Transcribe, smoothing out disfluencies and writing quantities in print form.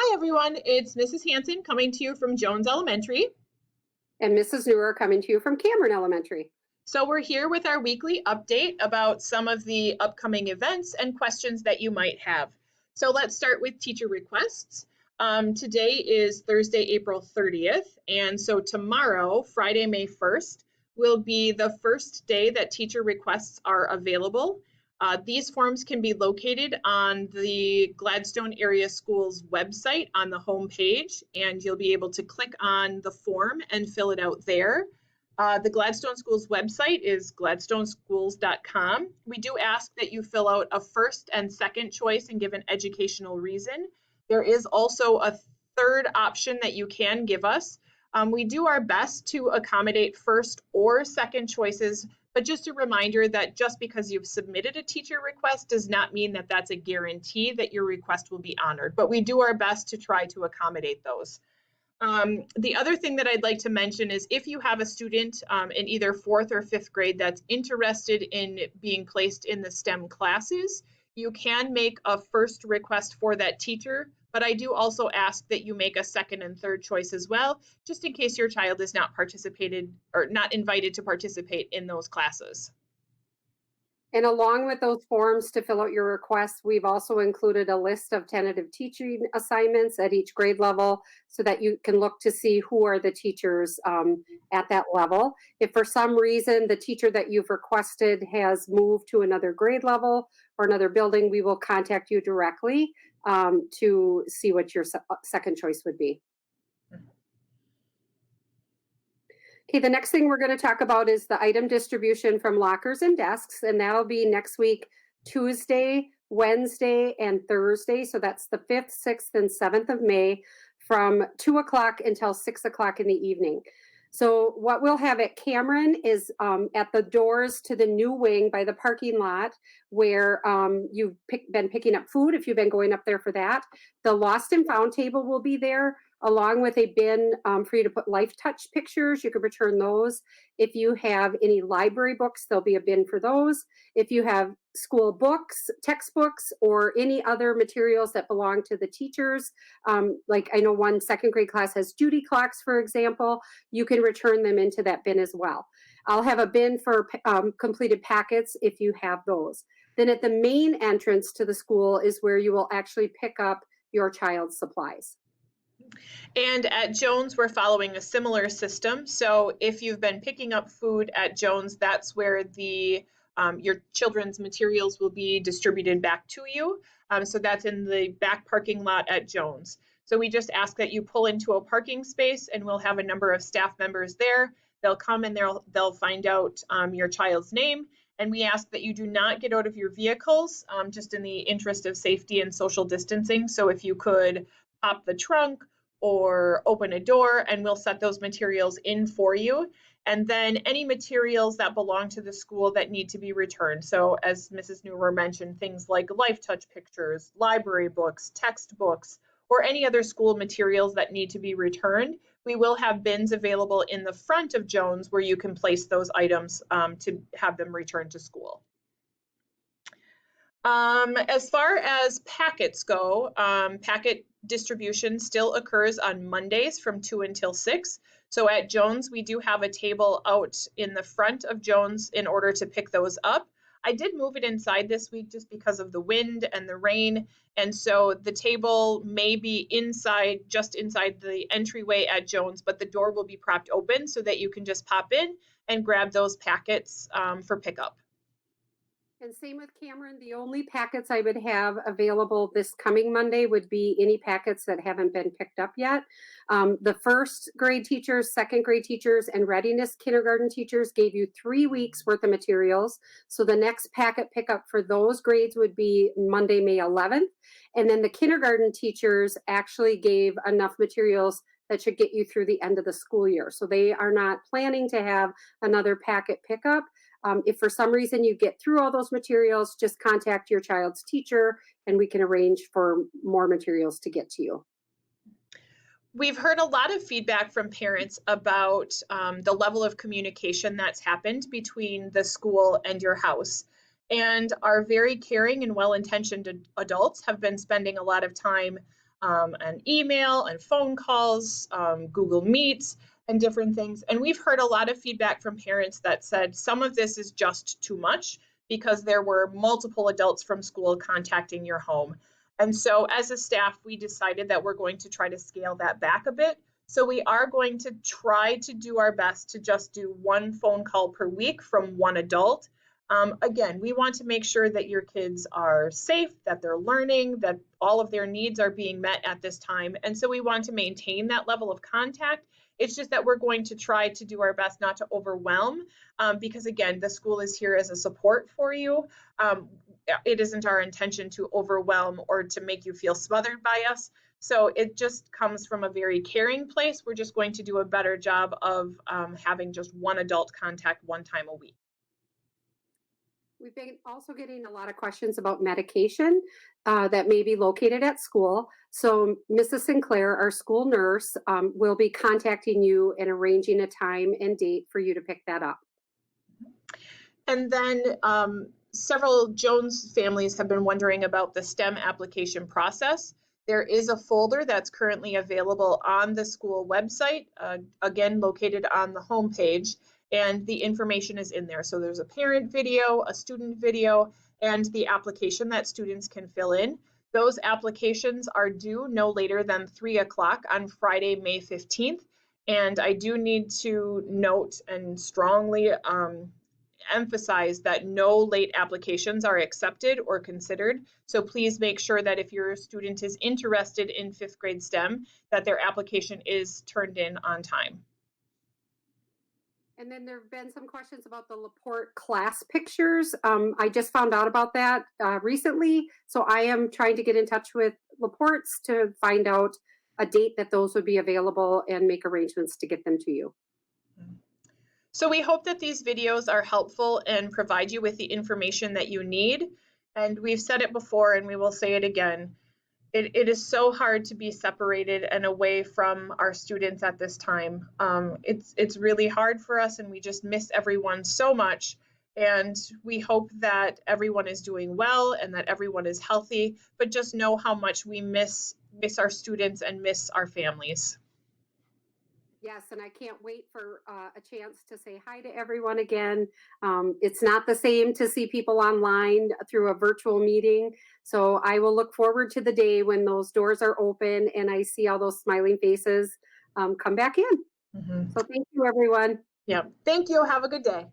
Hi everyone, it's Mrs. Hansen coming to you from Jones Elementary. And Mrs. Neurohr coming to you from Cameron Elementary. So we're here with our weekly update about some of the upcoming events and questions that you might have. So let's start with teacher requests. Today is Thursday, April 30th, and so tomorrow, Friday, May 1st, will be the first day that teacher requests are available. These forms can be located on the Gladstone Area Schools website on the home page, and you'll be able to click on the form and fill it out there. The Gladstone Schools website is gladstoneschools.com. We do ask that you fill out a first and second choice and give an educational reason. There is also a third option that you can give us. We do our best to accommodate first or second choices, but just a reminder that just because you've submitted a teacher request does not mean that that's a guarantee that your request will be honored, but we do our best to try to accommodate those. The other thing that I'd like to mention is if you have a student in either 4th or 5th grade that's interested in being placed in the STEM classes, you can make a first request for that teacher, but I do also ask that you make a second and third choice as well, just in case your child is not participated or not invited to participate in those classes. And along with those forms to fill out your request, we've also included a list of tentative teaching assignments at each grade level so that you can look to see who are the teachers at that level. If for some reason the teacher that you've requested has moved to another grade level or another building, we will contact you directly to see what your second choice would be. Okay, the next thing we're going to talk about is the item distribution from lockers and desks, and that'll be next week, Tuesday, Wednesday, and Thursday. So that's the 5th, 6th, and 7th of May from 2 o'clock until 6 o'clock in the evening. So what we'll have at Cameron is at the doors to the new wing by the parking lot where you've been picking up food, if you've been going up there for that. The lost and found table will be there, along with a bin for you to put Life Touch pictures. You can return those. If you have any library books, there'll be a bin for those. If you have school books, textbooks, or any other materials that belong to the teachers, like I know one 2nd grade class has duty clocks, for example, you can return them into that bin as well. I'll have a bin for completed packets if you have those. Then at the main entrance to the school is where you will actually pick up your child's supplies. And at Jones, we're following a similar system. So if you've been picking up food at Jones, that's where the your children's materials will be distributed back to you. So that's in the back parking lot at Jones. So we just ask that you pull into a parking space, and we'll have a number of staff members there. They'll come and they'll find out your child's name. And we ask that you do not get out of your vehicles, just in the interest of safety and social distancing. So if you could pop the trunk or open a door, and we'll set those materials in for you. And then any materials that belong to the school that need to be returned. So as Mrs. Neurohr mentioned, things like Life Touch pictures, library books, textbooks, or any other school materials that need to be returned, we will have bins available in the front of Jones where you can place those items to have them returned to school. As far as packets go, packet distribution still occurs on Mondays from 2 until 6. So at Jones, we do have a table out in the front of Jones in order to pick those up. I did move it inside this week just because of the wind and the rain. And so the table may be inside, just inside the entryway at Jones, but the door will be propped open so that you can just pop in and grab those packets for pickup. And same with Cameron, the only packets I would have available this coming Monday would be any packets that haven't been picked up yet. The 1st grade teachers, 2nd grade teachers, and readiness kindergarten teachers gave you 3 weeks worth of materials. So the next packet pickup for those grades would be Monday, May 11th. And then the kindergarten teachers actually gave enough materials that should get you through the end of the school year. So they are not planning to have another packet pickup. If for some reason you get through all those materials, just contact your child's teacher and we can arrange for more materials to get to you. We've heard a lot of feedback from parents about the level of communication that's happened between the school and your house. And our very caring and well-intentioned adults have been spending a lot of time and email and phone calls, Google Meets, and different things. And we've heard a lot of feedback from parents that said some of this is just too much because there were multiple adults from school contacting your home. And so as a staff, we decided that we're going to try to scale that back a bit. So we are going to try to do our best to just do one phone call per week from one adult. Again, we want to make sure that your kids are safe, that they're learning, that all of their needs are being met at this time. And so we want to maintain that level of contact. It's just that we're going to try to do our best not to overwhelm, because again, the school is here as a support for you. It isn't our intention to overwhelm or to make you feel smothered by us. So it just comes from a very caring place. We're just going to do a better job of having just one adult contact one time a week. We've been also getting a lot of questions about medication that may be located at school. So Mrs. Sinclair, our school nurse, will be contacting you and arranging a time and date for you to pick that up. And then several Jones families have been wondering about the STEM application process. There is a folder that's currently available on the school website, again, located on the homepage, and the information is in there. So there's a parent video, a student video, and the application that students can fill in. Those applications are due no later than 3 o'clock on Friday, May 15th. And I do need to note and strongly emphasize that no late applications are accepted or considered. So please make sure that if your student is interested in 5th grade STEM, that their application is turned in on time. And then there have been some questions about the Laporte class pictures. I just found out about that recently. So I am trying to get in touch with Laporte's to find out a date that those would be available and make arrangements to get them to you. So we hope that these videos are helpful and provide you with the information that you need. And we've said it before and we will say it again. It is so hard to be separated and away from our students at this time. It's really hard for us and we just miss everyone so much. And we hope that everyone is doing well and that everyone is healthy, but just know how much we miss our students and miss our families. Yes, and I can't wait for a chance to say hi to everyone again. It's not the same to see people online through a virtual meeting. So I will look forward to the day when those doors are open and I see all those smiling faces come back in. So thank you, everyone. Yeah, thank you. Have a good day.